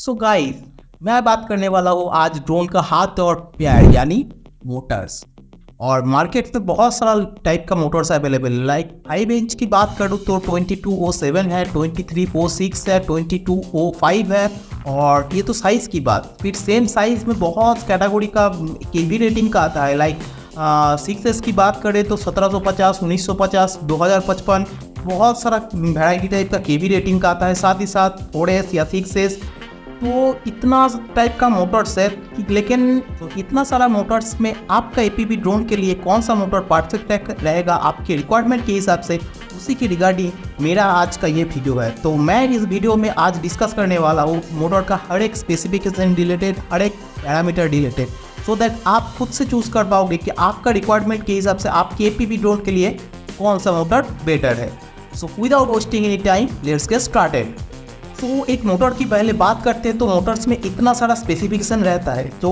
So guys, मैं बात करने वाला हूँ आज ड्रोन का हाथ और पैर यानी मोटर्स। और मार्केट में बहुत सारा टाइप का मोटर्स अवेलेबल है। लाइक हाई रेंज की बात करूँ तो 2207 है, 2306 है, 2205 है। और ये तो साइज़ की बात। फिर सेम साइज़ में बहुत कैटेगरी का केवी रेटिंग का आता है। लाइक 6S की बात करें तो 1750, 1950, 2055 बहुत सारा वैरायटी टाइप का केवी रेटिंग का आता है। साथ ही साथ 4S या 6S, तो इतना टाइप का मोटर्स है। लेकिन इतना सारा मोटर्स में आपका एपीवी ड्रोन के लिए कौन सा मोटर परफेक्ट रहेगा आपके रिक्वायरमेंट के हिसाब से, उसी की रिगार्डिंग मेरा आज का ये वीडियो है। तो मैं इस वीडियो में आज डिस्कस करने वाला हूँ मोटर का हर एक स्पेसिफिकेशन रिलेटेड, हर एक पैरामीटर रिलेटेड, सो दैट आप खुद से चूज़ कर पाओगे कि आपका रिक्वायरमेंट के हिसाब से आपके एपीवी ड्रोन के लिए कौन सा मोटर बेटर है। So without wasting any time, let's get started. तो एक मोटर की पहले बात करते हैं। तो मोटर्स में इतना सारा स्पेसिफिकेशन रहता है तो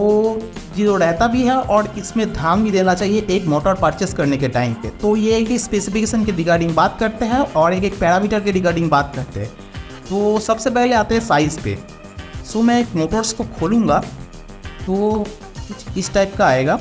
जो रहता भी है, और इसमें ध्यान भी देना चाहिए एक मोटर परचेस करने के टाइम पे। तो ये एक स्पेसिफिकेशन के रिगार्डिंग बात करते हैं और एक पैरामीटर के रिगार्डिंग बात करते हैं। तो सबसे पहले आते हैं साइज़ पे। सो मैं एक मोटर्स को खोलूँगा तो कुछ इस टाइप का आएगा।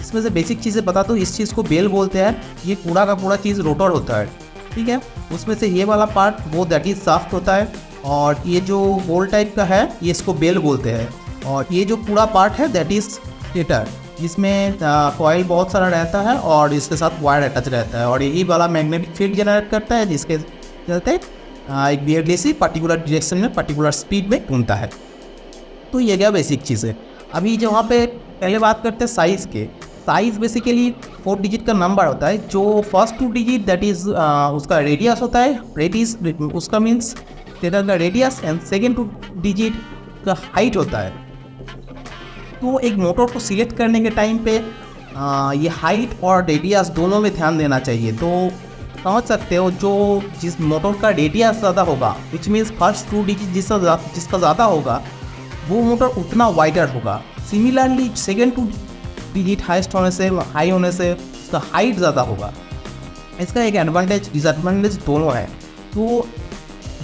इसमें से बेसिक चीज़ें बता दो। इस चीज़ को बेल बोलते हैं। ये पूरा का पूरा चीज़ रोटर होता है, ठीक है। उसमें से ये वाला पार्ट वो दैट इज शाफ्ट होता है, और ये जो होल टाइप का है ये इसको बेल बोलते हैं। और ये जो पूरा पार्ट है दैट इज स्टेटर, जिसमें कॉइल बहुत सारा रहता है और इसके साथ वायर अटैच रहता है। और यही वाला मैग्नेटिक फील्ड जनरेट करता है, जिसके चलते एक BLDC पर्टिकुलर डायरेक्शन में पर्टिकुलर स्पीड में घूमता है। तो ये क्या बेसिक चीज़ है। अभी जो वहाँ पे पहले बात करते हैं साइज़ के। साइज़ बेसिकली 4 डिजिट का नंबर होता है। जो फर्स्ट 2 डिजिट दैट इज़ उसका रेडियस होता है। रेडियस उसका मीन्स स्टेटर का रेडियस, एंड सेकेंड 2 डिजिट का हाइट होता है। तो एक मोटर को सिलेक्ट करने के टाइम पे ये हाइट और रेडियस दोनों में ध्यान देना चाहिए। तो समझ सकते हो, जो जिस मोटर का रेडियस ज़्यादा होगा, विच मीन्स फर्स्ट 2 डिजिट जिसका ज़्यादा होगा, वो मोटर उतना वाइडर होगा। सिमिलरली सेकेंड 2 डिजिट हाइस्ट होने से, हाई होने से उसका हाइट ज़्यादा होगा। इसका एक एडवांटेज डिसएडवांटेज दोनों है। तो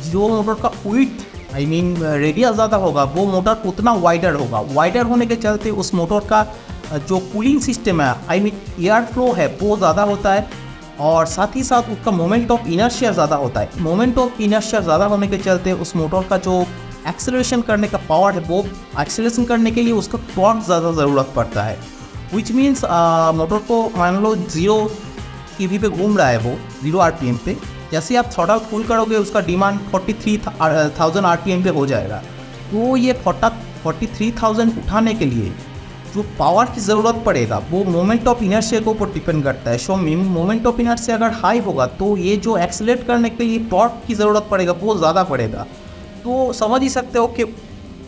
जो मोटर का विड्थ आई मीन रेडियस ज़्यादा होगा, वो मोटर उतना वाइडर होगा। वाइडर होने के चलते उस मोटर का जो कूलिंग सिस्टम है, आई मीन एयर फ्लो है, वो ज़्यादा होता है। और साथ ही साथ उसका मोमेंट ऑफ इनर्शिया ज़्यादा होता है। मोमेंट ऑफ इनर्शिया ज़्यादा होने के चलते उस मोटर का जो एक्सेलरेशन करने का पावर है, वो एक्सेलरेशन करने के लिए उसका टॉर्क ज़्यादा ज़रूरत पड़ता है। विच मीन्स मोटर को मान लो 0 kV पे घूम रहा है, वो 0 RPM पे। जैसे आप थ्रॉटल फुल करोगे उसका डिमांड 43,000 RPM पे हो जाएगा। तो ये 43,000 उठाने के लिए जो पावर की ज़रूरत पड़ेगा वो मोमेंट ऑफ इनर्शिया के ऊपर डिपेंड करता है। सो मोमेंट ऑफ इनर्शिया अगर हाई होगा तो ये जो एक्सेलरेट करने के लिए टॉर्क की ज़रूरत पड़ेगा वो ज़्यादा पड़ेगा। तो समझ ही सकते हो कि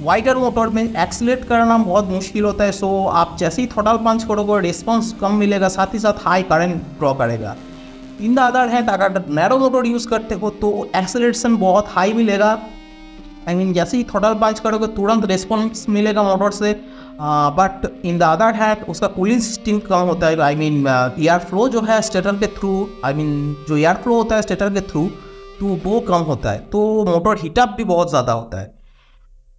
वाइडर मोटर में एक्सेलरेट करना बहुत मुश्किल होता है। सो आप जैसे ही थ्रॉटल पंच करोगे रिस्पॉन्स कम मिलेगा, साथ ही साथ हाई करंट ड्रॉ करेगा। इन द अदर हैंड अगर नैरो मोटर यूज़ करते हो तो एक्सेलरेशन बहुत हाई मिलेगा। आई मीन जैसे ही थ्रॉटल पंच करोगे तुरंत रिस्पॉन्स मिलेगा मोटर से। But in the other hand उसका कूलिंग सिस्टम कम होता है। आई मीन एयर फ्लो जो है स्टेटर के थ्रू, आई मीन जो एयर फ्लो होता है स्टेटर के थ्रू, तो वो कम होता है। तो मोटर हीटअप भी बहुत ज़्यादा होता है।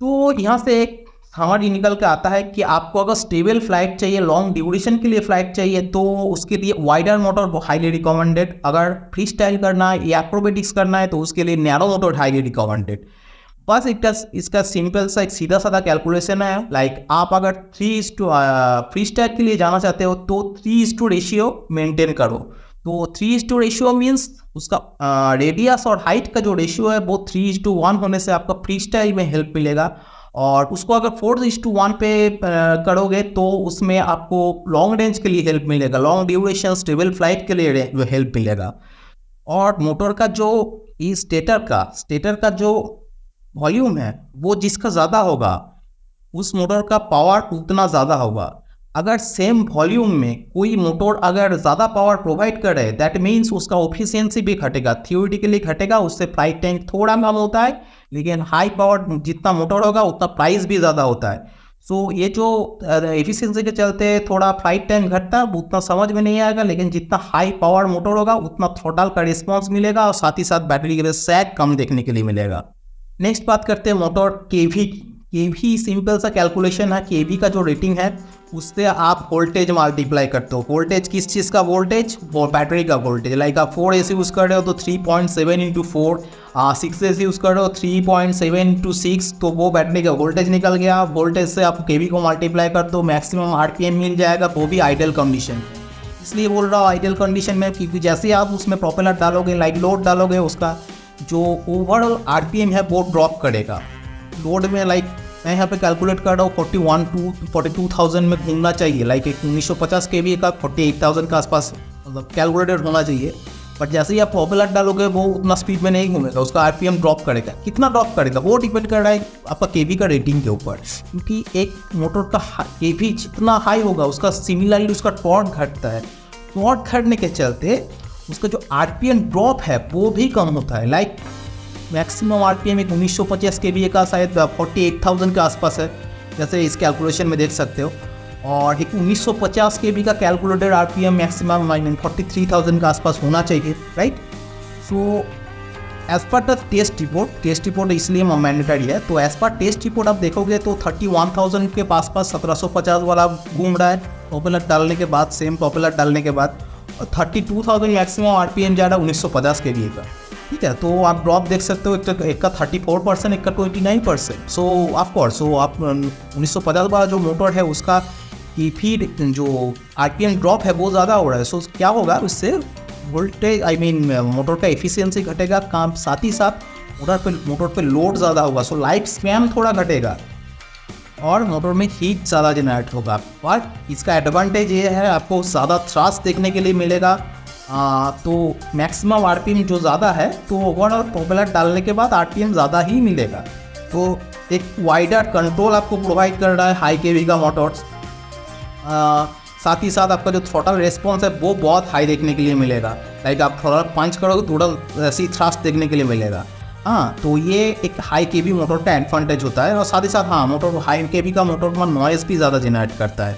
तो यहाँ से एक हमारी निकल के आता है कि आपको अगर स्टेबल फ्लाइट चाहिए, लॉन्ग ड्यूरेशन के लिए फ्लाइट चाहिए, तो उसके लिए वाइडर मोटर हाईली रिकमेंडेड। अगर फ्री स्टाइल करना है या एक्रोबेटिक्स करना है तो उसके लिए नैरो मोटर हाईली रिकमेंडेड। बस इसका सिंपल सा एक सीधा साधा कैलकुलेशन है। लाइक आप अगर फ्री स्टाइल के लिए जाना चाहते हो तो 3:1 रेशियो मेंटेन करो। तो 3:1 रेशियो मीन्स उसका रेडियस और हाइट का जो रेशियो है वो 3:1 होने से आपका फ्री स्टाइल में हेल्प मिलेगा। और उसको अगर 4:1 पे करोगे तो उसमें आपको लॉन्ग रेंज के लिए हेल्प मिलेगा, लॉन्ग ड्यूरेशन स्टेबल फ्लाइट के लिए हेल्प मिलेगा। और मोटर का जो स्टेटर का जो वॉल्यूम है वो जिसका ज़्यादा होगा उस मोटर का पावर उतना ज़्यादा होगा। अगर सेम वॉल्यूम में कोई मोटर अगर ज़्यादा पावर प्रोवाइड करे, दैट मीन्स उसका एफिशिएंसी भी घटेगा, थियोरेटिकली घटेगा। उससे फ्लाइट टाइम थोड़ा कम होता है, लेकिन हाई पावर जितना मोटर होगा उतना प्राइस भी ज़्यादा होता है। सो ये जो एफिशिएंसी के चलते थोड़ा फ्लाइट टाइम घटता है, उतना समझ में नहीं आएगा। लेकिन जितना हाई पावर मोटर होगा उतना थ्रॉटल का रिस्पॉन्स मिलेगा, और साथ ही साथ बैटरी के लिए सैग कम देखने के लिए मिलेगा। नेक्स्ट बात करते हैं मोटर केवी केवी सिंपल सा कैलकुलेशन है, केवी का जो रेटिंग है उससे आप वोल्टेज मल्टीप्लाई करते हो। वोल्टेज किस चीज़ का वोल्टेज? वो बैटरी का वोल्टेज। लाइक आप 4 AC यूज़ कर रहे हो तो 3.7 इंटू 4, 6 AC यूज़ कर रहे हो 3.7 इंटू 6, तो वो बैटरी का वोल्टेज निकल गया। वोल्टेज से आप केवी को मल्टीप्लाई कर दो, मैक्सिमम RPM मिल जाएगा, वो भी आइडल कंडीशन। इसलिए बोल रहा हूँ आइडल कंडीशन में, क्योंकि जैसे आप उसमें प्रोपेलर डालोगे, लाइक लोड डालोगे, उसका जो ओवरऑल RPM है वो ड्रॉप करेगा। लोड में लाइक मैं यहाँ पे कैलकुलेट कर रहा हूँ 41 to 42,000 में घूमना चाहिए। लाइक एक 1950 kVA का 48,000 के आसपास मतलब कैलकुलेटेड होना चाहिए। बट जैसे ही आप प्रोपेलर डालोगे वो उतना स्पीड में नहीं घूमेगा, उसका RPM ड्रॉप करेगा। कितना ड्रॉप करेगा वो डिपेंड कर रहा है आपका केवी का रेटिंग के ऊपर, क्योंकि एक मोटर का केवी जितना हाई होगा उसका सिमिलरली उसका टॉर्क घटता है। टॉर्क घटने के चलते उसका जो RPM ड्रॉप है वो भी कम होता है। लाइक मैक्सिमम RPM एक 1950 kVA का शायद 48,000 के आसपास है, जैसे इस कैलकुलेशन में देख सकते हो। और एक 1950 kV का कैलकुलेटेड RPM मैक्सिमम 43,000 के आसपास होना चाहिए, right. So as per the test report इसलिए मैंडेटरी है। तो एज पर टेस्ट रिपोर्ट आप देखोगे तो 31,000 के पास 1750 वाला घूम रहा है प्रोपेलर डालने के बाद, सेम प्रोपेलर डालने के बाद। और 32,000 मैक्सिमम RPM जा रहा है 1950 kVA का, ठीक है। तो आप ड्रॉप देख सकते हो, एक का 34%, एक का 29%। सो ऑफकोर्स आप 1950 वाला जो मोटर है उसका फिर जो RPM ड्रॉप है वो ज़्यादा हो रहा है। सो क्या होगा उससे? वोल्टेज मोटर का एफिशिएंसी घटेगा, काम साथ ही साथ मोटर पे लोड ज़्यादा होगा। सो लाइफ स्पैन थोड़ा घटेगा और मोटर में हीट ज़्यादा जनरेट होगा। बट इसका एडवांटेज ये है आपको ज़्यादा थ्रस्ट देखने के लिए मिलेगा। तो मैक्सिमम RPM जो ज़्यादा है तो ओवरऑल प्रोपेलर डालने के बाद RPM ज़्यादा ही मिलेगा। तो एक वाइडर कंट्रोल आपको प्रोवाइड कर रहा है हाई केवी का मोटर्स। साथ ही साथ आपका जो थ्रॉटल रेस्पॉन्स है वो बहुत हाई देखने के लिए मिलेगा। लाइक आप थोड़ा पंच करोगे थोड़ा ऐसी थ्रस्ट देखने के लिए मिलेगा। तो ये एक हाई केवी मोटर का एडवांटेज होता है। और साथ ही साथ मोटर हाई केवी का मोटर में नॉइज़ भी ज़्यादा जनरेट करता है।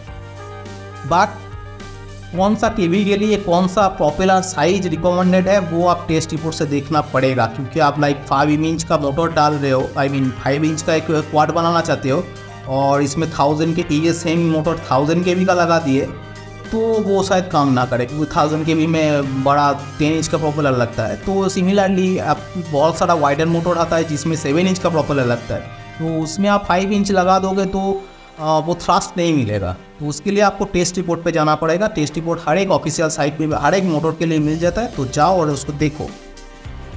बट कौन सा केवी के लिए कौन सा प्रोपेलर साइज रिकमेंडेड है वो आप टेस्ट रिपोर्ट से देखना पड़ेगा, क्योंकि आप लाइक 5 इंच का मोटर डाल रहे हो, 5 इंच का एक क्वाड बनाना चाहते हो और इसमें 1000 के ये सेम मोटर 1000 kV का लगा दिए तो वो शायद काम ना करे, क्योंकि 1000 kV में बड़ा 10 इंच का प्रोपेलर लगता है। तो सिमिलरली आप बहुत सारा वाइडर मोटर आता है जिसमें 7 इंच का प्रोपेलर लगता है, तो उसमें आप 5 इंच लगा दोगे तो वो थ्रस्ट नहीं मिलेगा। तो उसके लिए आपको टेस्ट रिपोर्ट पे जाना पड़ेगा। टेस्ट रिपोर्ट हर एक ऑफिशियल साइट पे हर एक मोटर के लिए मिल जाता है, तो जाओ और उसको देखो।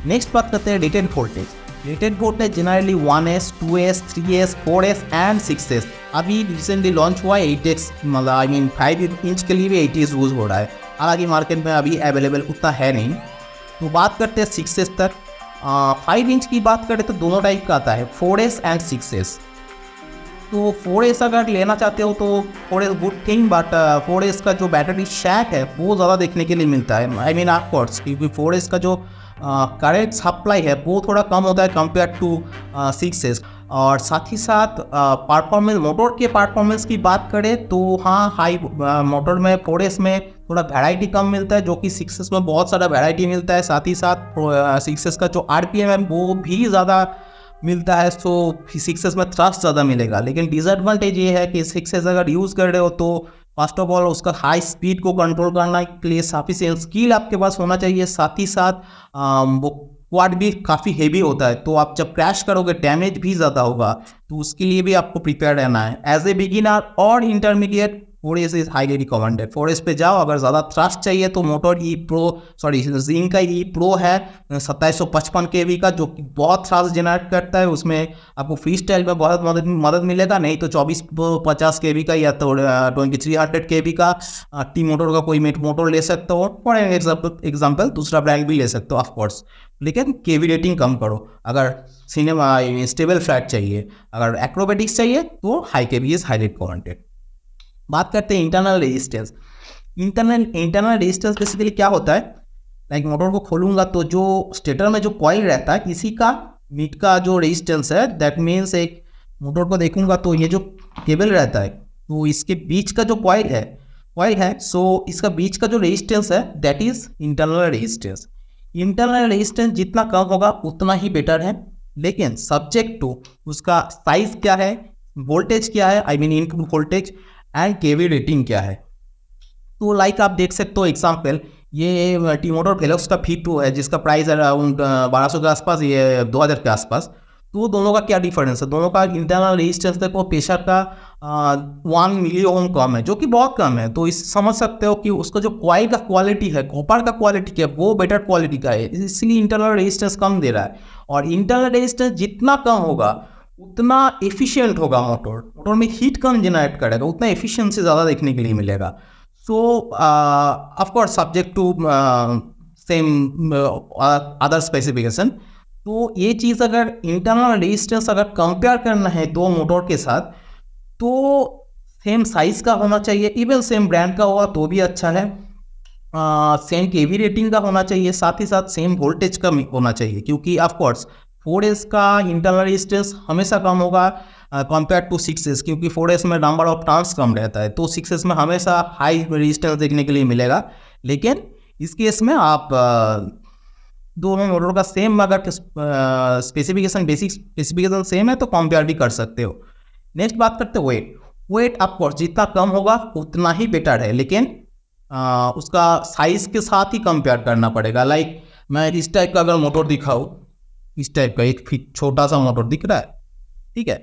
नेक्स्ट बात करते हैं rated voltage. Rated voltage generally 1S, 2S, 3S, 4S and 6S। अभी रिसेंटली लॉन्च हुआ है 8X, मतलब 5 इंच के लिए भी 8S यूज़ हो रहा है। हालांकि मार्केट में अभी अवेलेबल उतना है नहीं। तो बात करते हैं 6S तक। 5 इंच की बात करें तो दोनों टाइप का आता है, 4S एंड 6S। तो 4S अगर लेना चाहते हो तो 4S good thing, but 4S का जो बैटरी शैक है वो ज़्यादा देखने के लिए मिलता है। ऑफकोर्स क्योंकि 4S का जो करेंट सप्लाई है वो थोड़ा कम होता है कंपेयर टू 6S। और साथ ही साथ परफॉर्मेंस, मोटर के परफॉर्मेंस की बात करें तो हाई मोटर में 4S में थोड़ा वैरायटी कम मिलता है, जो कि 6S में बहुत सारा वैरायटी मिलता है। साथ ही साथ 6S का जो RPM है वो भी ज़्यादा मिलता है, सो 6S में थ्रस्ट ज़्यादा मिलेगा। लेकिन डिसएडवांटेज ये है कि 6S अगर यूज़ कर रहे हो तो फर्स्ट ऑफ ऑल उसका हाई स्पीड को कंट्रोल करने के लिए सफिशिएंट स्किल आपके पास होना चाहिए। साथ ही साथ वो क्वाड भी काफ़ी हेवी होता है, तो आप जब क्रैश करोगे डैमेज भी ज़्यादा होगा, तो उसके लिए भी आपको प्रिपेयर रहना है। एज ए बिगिनर और intermediate 4S is highly recommended. 4S पे जाओ। अगर ज़्यादा थ्रस्ट चाहिए तो मोटर जिंक का ई प्रो है 2755 kV का, जो कि बहुत थ्रस्ट जनरेट करता है। उसमें आपको फ्री स्टाइल में बहुत मदद मिलेगा, नहीं तो 2450 kV का या तो 2300 kV का टी मोटर का कोई मोटर ले सकते हो। फॉर एग्जाम्पल दूसरा ब्रांड भी ले सकते हो ऑफकोर्स, लेकिन केवी रेटिंग कम करो। अगर सिनेमा स्टेबल फ्लैट चाहिए, अगर एक्रोबेटिक्स चाहिए तो high KV is highly recommended. बात करते हैं internal resistance. Internal resistance basically क्या होता है? लाइक मोटर को खोलूंगा तो जो स्टेटर में जो कॉइल रहता है इसी का मीट का जो रेजिस्टेंस है, दैट मीन्स एक मोटर को देखूंगा तो ये जो केबल रहता है तो इसके बीच का जो कॉइल है सो इसका बीच का जो रेजिस्टेंस है that is internal resistance. Internal resistance जितना कम होगा उतना ही बेटर है, लेकिन सब्जेक्ट टू उसका साइज क्या है, वोल्टेज क्या है, I mean input voltage, and KV rating क्या है। तो लाइक आप देख सकते हो एग्जाम्पल, ये टी मोटर वेलोक्स का V2 है जिसका प्राइस अराउंड 1200 के आसपास, ये 2000 के आसपास। तो दोनों का क्या डिफरेंस है, दोनों का इंटरनल रेजिस्टेंस देखो, प्रेशर का 1 मिली ओम कम है, जो कि बहुत कम है। तो इस समझ सकते हो कि उसका जो कॉइल का क्वालिटी है, कॉपर का क्वालिटी क्या है, वो बेटर क्वालिटी का है, इसलिए इंटरनल रेजिस्टेंस कम दे रहा है। और इंटरनल रेजिस्टेंस जितना कम होगा उतना एफिशिएंट होगा मोटर, मोटर में हीट कम जनरेट करेगा, उतना एफिशिएंसी ज़्यादा देखने के लिए मिलेगा। So of course subject to same other specification. तो ये चीज़ अगर इंटरनल रेजिस्टेंस अगर कंपेयर करना है दो मोटर के साथ, तो सेम साइज़ का होना चाहिए, इवन सेम ब्रांड का होगा तो भी अच्छा है। सेम केवी रेटिंग का होना चाहिए, साथ ही साथ सेम वोल्टेज का होना चाहिए, क्योंकि ऑफ कोर्स 4S का इंटरनल रेजिस्टेंस हमेशा कम होगा कंपेयर टू 6S, क्योंकि 4S में नंबर ऑफ टर्न्स कम रहता है, तो 6S में हमेशा हाई रेजिस्टेंस देखने के लिए मिलेगा। लेकिन इस केस में आप दोनों मोटर का सेम अगर स्पेसिफिकेशन, बेसिक स्पेसिफिकेशन सेम है तो कंपेयर भी कर सकते हो। नेक्स्ट बात करते हैं वेट। वेट ऑफकोर्स जितना कम होगा उतना ही बेटर है, लेकिन उसका साइज के साथ ही कंपेयर करना पड़ेगा। लाइक मैं इस टाइप का अगर मोटर दिखाऊँ, इस टाइप का एक छोटा सा मोटर दिख रहा है, ठीक है,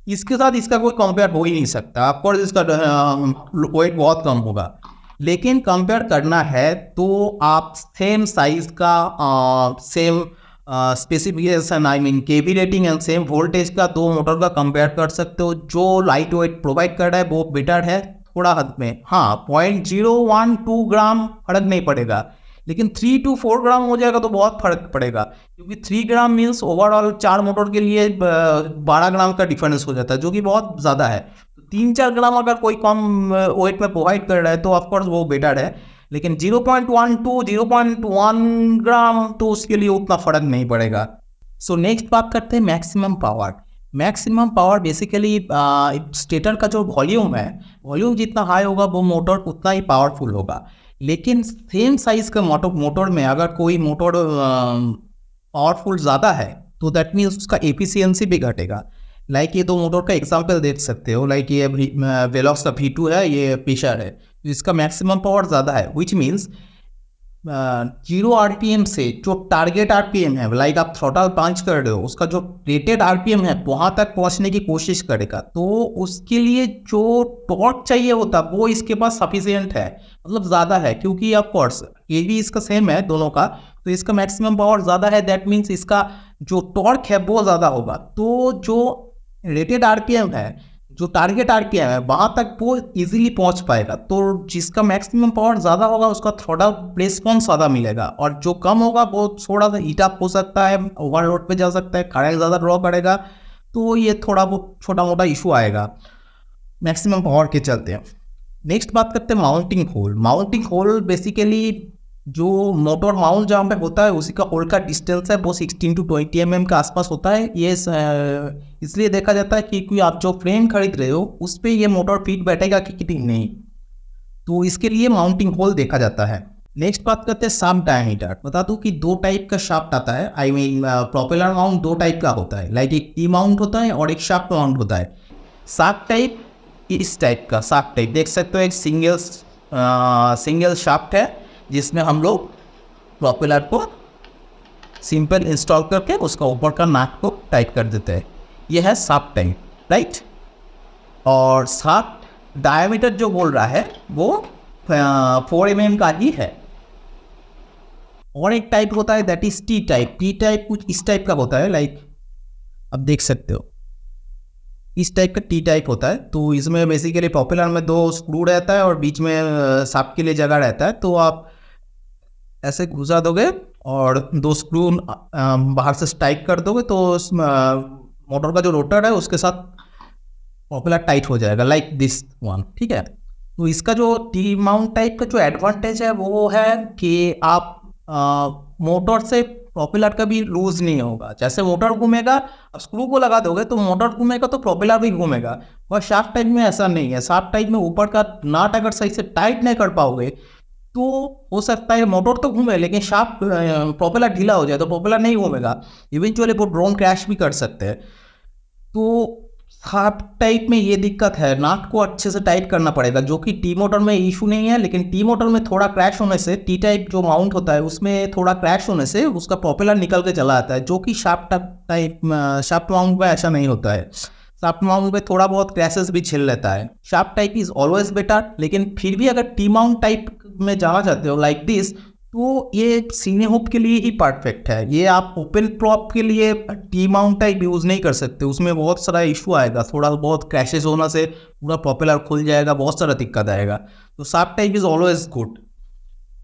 इसके साथ इसका कोई कंपेयर हो ही नहीं सकता। ऑफकोर्स इसका वेट बहुत कम होगा, लेकिन कंपेयर करना है तो आप सेम साइज का, same specification, I mean KV rating and same voltage का दो मोटर का कंपेयर कर सकते हो। जो लाइट वेट प्रोवाइड कर रहा है वो बेटर है थोड़ा हद में, हाँ 0.012 ग्राम फर्क नहीं पड़ेगा, लेकिन 3 to 4 ग्राम हो जाएगा तो बहुत फर्क पड़ेगा, क्योंकि 3 ग्राम मीन्स ओवरऑल 4 मोटर के लिए 12 ग्राम का डिफरेंस हो जाता है, जो कि बहुत ज़्यादा है। तो 3-4 ग्राम अगर कोई कम वेट में प्रोवाइड कर रहा है तो ऑफकोर्स वो बेटर है, लेकिन 0.12 0.1 ग्राम तो उसके लिए उतना फर्क नहीं पड़ेगा। सो नेक्स्ट बात करते हैं maximum power. Maximum power basically stator का जो वॉल्यूम है, वॉल्यूम जितना हाई होगा वो मोटर उतना ही पावरफुल होगा। लेकिन सेम साइज का मोटर में अगर कोई मोटर पावरफुल ज़्यादा है तो दैट मीन्स उसका एफिशिएंसी भी घटेगा। लाइक ये दो मोटर का एग्जांपल देख सकते हो, लाइक ये वेलोक्स का V2 है, ये पेशर है, तो इसका मैक्सिमम पावर ज़्यादा है, विच मीन्स 0 RPM से जो टारगेट RPM है, लाइक आप थ्रॉटल पंच कर रहे हो, उसका जो रेटेड RPM है वहाँ तक पहुँचने की कोशिश करेगा, तो उसके लिए जो टॉर्क चाहिए होता वो इसके पास सफिशिएंट है, मतलब ज़्यादा है, क्योंकि ऑफ कोर्स ये भी इसका सेम है दोनों का, तो इसका मैक्सिमम पावर ज़्यादा है, दैट मीन्स इसका जो टॉर्क है वो ज़्यादा होगा। तो जो रेटेड RPM है, जो टारगेट RPM है, वहाँ तक वो इजीली पहुँच पाएगा। तो जिसका मैक्सिमम पावर ज़्यादा होगा उसका थोड़ा रिस्पॉन्स ज़्यादा मिलेगा, और जो कम होगा वो थोड़ा सा हीट अप हो सकता है, ओवरलोड पे जा सकता है, करंट ज़्यादा ड्रॉ करेगा, तो ये थोड़ा वो छोटा मोटा इशू आएगा मैक्सिमम पावर के चलते हैं। नेक्स्ट बात करते हैं mounting hole. Mounting hole basically जो मोटर माउंट जहाँ पे होता है उसी का होल का डिस्टेंस है वो 16 to 20 mm के आसपास होता है। ये इसलिए देखा जाता है कि आप जो फ्रेम खरीद रहे हो उस पर ये मोटर फिट बैठेगा कि नहीं, तो इसके लिए माउंटिंग होल देखा जाता है। नेक्स्ट बात करते हैं शाफ्ट डायमीटर। बता दूं कि दो टाइप का शाफ्ट आता है, आई मीन प्रोपेलर माउंट दो टाइप का होता है, लाइक एक टी माउंट होता है और एक शाफ्ट माउंट होता है। शाफ्ट टाइप इस टाइप का शाफ्ट टाइप देख सकते हो, एक सिंगल शाफ्ट है जिसमें हम लोग प्रोपेलर को सिंपल इंस्टॉल करके उसका ऊपर का नाक को टाइट कर देते हैं, यह है शाफ्ट टाइप, राइट। और शाफ्ट डायमीटर जो बोल रहा है वो 4 mm का ही है। और एक टाइप होता है that is T type. T type कुछ इस टाइप का होता है, लाइक अब देख सकते हो इस टाइप का टी टाइप होता है। तो इसमें बेसिकली प्रोपेलर में 2 स्क्रू रहता है और बीच में शाफ्ट के लिए जगह रहता है, तो आप ऐसे घुसा दोगे और 2 स्क्रू बाहर से टाइट कर दोगे तो उस मोटर का जो रोटर है उसके साथ प्रोपेलर टाइट हो जाएगा, लाइक दिस वन, ठीक है। तो इसका जो टी माउंट टाइप का जो एडवांटेज है वो है कि आप मोटर से प्रोपेलर का भी लूज नहीं होगा। जैसे मोटर घूमेगा, अब स्क्रू को लगा दोगे तो मोटर घूमेगा तो प्रोपेलर भी घूमेगा, और शाफ्ट टाइप में ऐसा नहीं है। शाफ्ट टाइप में ऊपर का नाट अगर सही से टाइट नहीं कर पाओगे तो हो सकता है मोटर तो घूमे लेकिन शाफ्ट प्रोपेलर ढीला हो जाए तो प्रोपेलर नहीं घूमेगा, इवेंचुअली वो ड्रोन क्रैश भी कर सकते हैं। तो शाफ्ट टाइप में ये दिक्कत है, नाट को अच्छे से टाइट करना पड़ेगा, जो कि टी मोटर में इशू नहीं है, लेकिन टी मोटर में थोड़ा क्रैश होने से, टी टाइप जो माउंट होता है उसमें थोड़ा क्रैश होने से उसका प्रोपेलर निकल के चला आता है, जो कि शाफ्ट माउंट में ऐसा नहीं होता है। शाफ्ट माउंट में थोड़ा बहुत क्रैशेस भी झेल लेता है। Shaft type is always better, लेकिन फिर भी अगर टी माउंट टाइप में जाना चाहते हो लाइक दिस, तो ये सीने हुक के लिए ही परफेक्ट है। ये आप ओपन प्रॉप के लिए टी माउंट टाइप यूज़ नहीं कर सकते, उसमें बहुत सारा इशू आएगा, थोड़ा बहुत क्रैशेस होना से पूरा प्रोपेलर खुल जाएगा, बहुत सारा दिक्कत आएगा। तो shaft type is always good.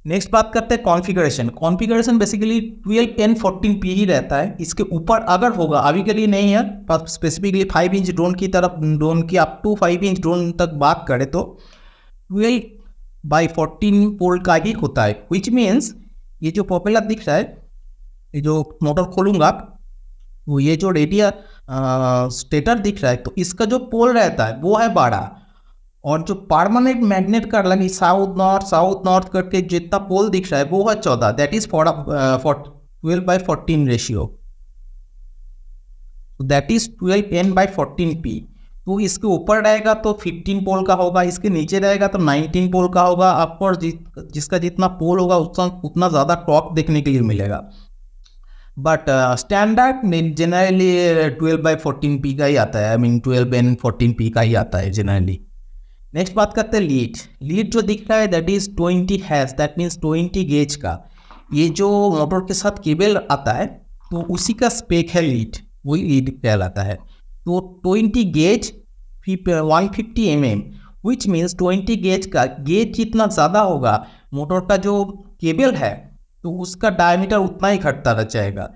Next बात करते हैं कॉन्फ़िगरेशन। कॉन्फ़िगरेशन बेसिकली 12N14P ही रहता है। इसके ऊपर अगर होगा, अभी के लिए नहीं है, पर स्पेसिफिकली 5 इंच ड्रोन की तरफ, ड्रोन की अप टू 5 इंच ड्रोन तक बात करें तो 12/14 पोल का ही होता है। विच मीन्स ये जो प्रोपेलर दिख रहा है, ये जो मोटर खोलूंगा तो ये जो रेडियल स्टेटर दिख रहा है, तो इसका जो पोल रहता है वो है 12, और जो परमानेंट मैग्नेट का लगी साउथ नॉर्थ करके जितना पोल दिख रहा है वो है 14। That is 12/14 ratio, that is 12N/14P। तो इसके ऊपर रहेगा तो 15 पोल का होगा, इसके नीचे रहेगा तो 19 पोल का होगा। आपको जिसका जितना पोल होगा उतना ज़्यादा टॉर्क देखने के लिए मिलेगा। बट स्टैंडर्ड जनरली 12/14P का ही आता है, आई मीन 12N14P का ही आता है जनरली। नेक्स्ट बात करते हैं लीड जो दिख रहा है that is 20 hash, that means 20 gauge का। ये जो मोटर के साथ केबल आता है तो उसी का स्पेक है लीड, वही लीड कहलाता है। तो 20 gauge 150 mm, which means 20 gauge का गेज जितना ज़्यादा होगा मोटर का जो केबल है तो उसका डायमीटर उतना ही घटता रह जाएगा।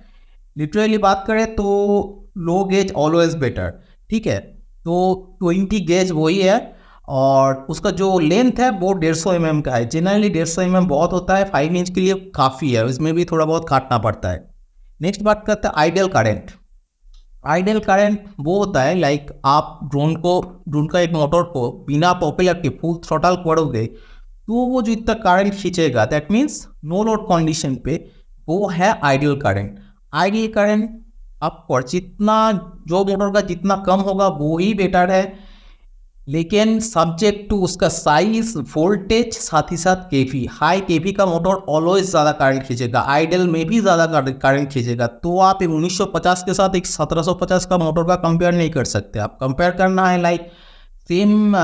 लिटरली बात करें तो लो गेज ऑलवेज बेटर, ठीक है। तो 20 गेज वही है, और उसका जो लेंथ है वो 150 mm का है। जनरली 150 mm बहुत होता है, 5 इंच के लिए काफ़ी है, इसमें भी थोड़ा बहुत काटना पड़ता है। नेक्स्ट बात करते हैं आइडियल करंट। आइडियल करंट वो होता है लाइक आप ड्रोन का एक मोटर को बिना प्रोपेलर के फुल थ्रॉटल करोगे तो वो जो इतना करंट खींचेगा, that means no load condition पे, वो है आइडियल करंट। आइडियल करंट आपको जितना जो मोटर का जितना कम होगा वो ही बेटर है, लेकिन सब्जेक्ट टू उसका साइज, वोल्टेज, साथ ही साथ केवी। हाई केवी का मोटर ऑलवेज ज़्यादा करंट खींचेगा, आइडल में भी ज़्यादा करंट खींचेगा। तो आप 1950 के साथ एक 1750 का मोटर का कंपेयर नहीं कर सकते। आप कंपेयर करना है लाइक सेम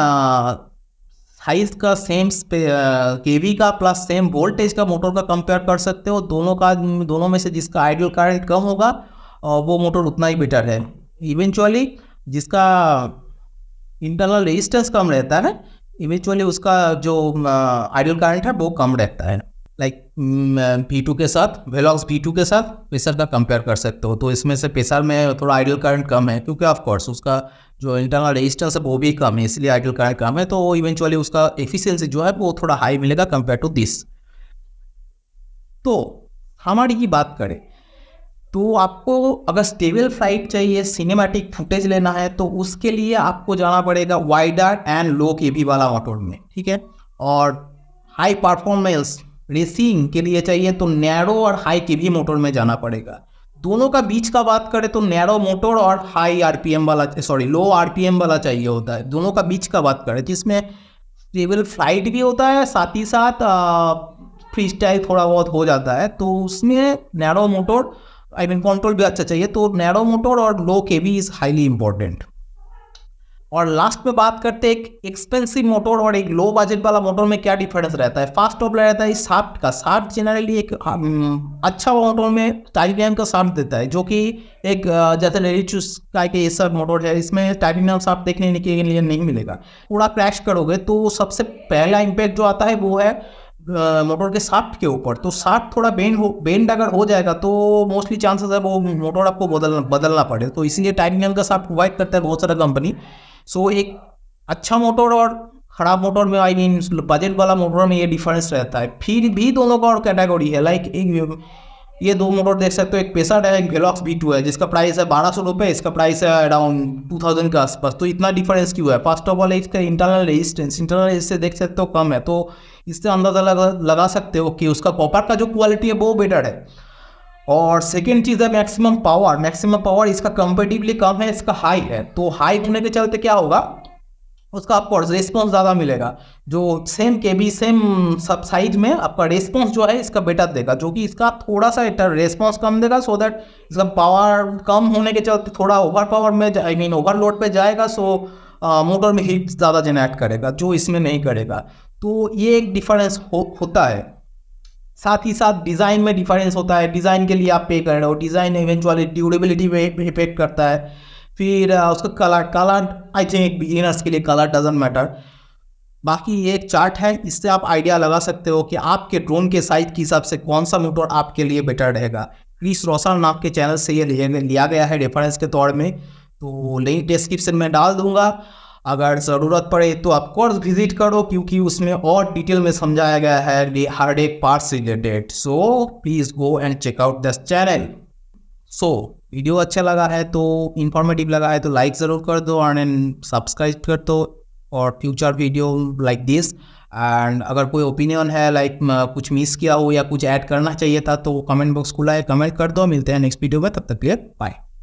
साइज का, सेम केवी का प्लस सेम वोल्टेज का मोटर का कंपेयर कर सकते हो। दोनों में से जिसका आइडियल करंट कम होगा वो मोटर उतना ही बेटर है। इवेंचुअली जिसका इंटरनल रेजिस्टेंस कम रहता है, इवेंचुअली उसका जो आइडियल करंट है वो कम रहता है। लाइक V2 के साथ, वेलॉक्स V2 के साथ पेसर का कंपेयर कर सकते हो। तो इसमें से पेसर में थोड़ा आइडियल करंट कम है, क्योंकि ऑफ कोर्स उसका जो इंटरनल रेजिस्टेंस है वो भी कम है, इसलिए आइडियल करंट कम है। तो इवेंचुअली उसका एफिशिएंसी जो है वो थोड़ा हाई मिलेगा कंपेयर टू दिस। तो हमारी ही बात करें तो आपको अगर स्टेबल फ्लाइट चाहिए, सिनेमैटिक फुटेज लेना है, तो उसके लिए आपको जाना पड़ेगा वाइडर एंड लो केवी वाला मोटर में, ठीक है। और हाई परफॉर्मेंस रेसिंग के लिए चाहिए तो नैरो और हाई केवी मोटर में जाना पड़ेगा। दोनों का बीच का बात करें तो नैरो मोटर और हाई आरपीएम वाला, लो आरपीएम वाला चाहिए होता है। दोनों का बीच का बात करें जिसमें स्टेबल फ्लाइट भी होता है, साथ ही साथ फ्री स्टाइल थोड़ा बहुत हो जाता है। तो उसमें narrow motor, I mean control भी अच्छा चाहिए। तो नैरो मोटर और लो केवी इज हाईली इंपॉर्टेंट। और लास्ट में बात करते हैं एक एक्सपेंसिव मोटर और एक लो बजट वाला मोटर में क्या डिफरेंस रहता है। फर्स्ट ऑफ रहता है शाफ्ट का। शाफ्ट जनरली एक अच्छा मोटर में टाइटेनियम का शाफ्ट देता है, जो कि एक जैसे लेडीज का ये सब मोटर है, इसमें टाइटेनियम शाफ्ट देखने के लिए नहीं मिलेगा। थोड़ा क्रैश करोगे तो सबसे पहला इम्पैक्ट जो आता है वो है मोटर के शाफ्ट के ऊपर। तो शाफ्ट थोड़ा बेंड अगर हो जाएगा तो मोस्टली चांसेस है वो मोटर आपको बदलना पड़े। तो इसीलिए टाइटेनियम का शाफ्ट प्रोवाइड करता है बहुत सारा कंपनी। सो एक अच्छा मोटर और ख़राब मोटर में, आई मीन बजट वाला मोटर में ये डिफरेंस रहता है। फिर भी दोनों का और कैटेगरी है। लाइक ये दो मोटर देख सकते हो, एक पेसर है, एक वेलॉक्स V2 है, जिसका प्राइस है 1200 रुपये, इसका प्राइस है अराउंड 2000 के आसपास। तो इतना डिफरेंस क्यों है? फर्स्ट ऑफ ऑल इसका इंटरनल रेजिस्टेंस देख सकते हो कम है, तो इससे अंदाज़ा लगा सकते हो कि उसका कॉपर का जो क्वालिटी है वो बेटर है। और सेकेंड चीज़ है मैक्सिमम पावर। मैक्सिमम पावर इसका कंपेटिवली कम है, इसका हाई है, तो हाई होने के चलते क्या होगा, उसका आपको रिस्पॉन्स ज़्यादा मिलेगा। जो सेम केबी सेम सब साइज में आपका रिस्पॉन्स जो है इसका बेटर देगा, जो कि इसका थोड़ा सा रिस्पॉन्स कम देगा, सो दैट इसका पावर कम होने के चलते थोड़ा ओवर पावर में आई मीन ओवरलोड पे जाएगा, सो मोटर में हीट ज़्यादा जनरेट करेगा, जो इसमें नहीं करेगा। तो ये एक डिफरेंस होता है। साथ ही साथ डिज़ाइन में डिफरेंस होता है, डिज़ाइन के लिए आप पे कर रहे हो, डिज़ाइन इवेंचुअली ड्यूरेबिलिटी में इफेक्ट करता है। फिर उसका कलर आई थिंक बिगिनर्स के लिए कलर डजेंट मैटर। बाकी ये एक चार्ट है, इससे आप आइडिया लगा सकते हो कि आपके ड्रोन के साइज के हिसाब से कौन सा मोटर आपके लिए बेटर रहेगा। क्रिस रोशन नाम के चैनल से ये लिया गया है रेफरेंस के तौर में, तो लिंक डिस्क्रिप्शन में डाल दूंगा। अगर ज़रूरत पड़े तो आप कोर्स विजिट करो, क्योंकि उसमें और डिटेल में समझाया गया है हर एक पार्ट से related. So please go and check out this channel. So video अच्छा लगा है तो, इंफॉर्मेटिव लगा है तो लाइक ज़रूर कर दो एंड सब्सक्राइब कर दो और future video like this. And अगर कोई ओपिनियन है लाइक कुछ मिस किया हो या कुछ ऐड करना चाहिए था तो कमेंट बॉक्स खुला है, कमेंट कर दो। मिलते हैं नेक्स्ट वीडियो में, तब तक के लिए बाय।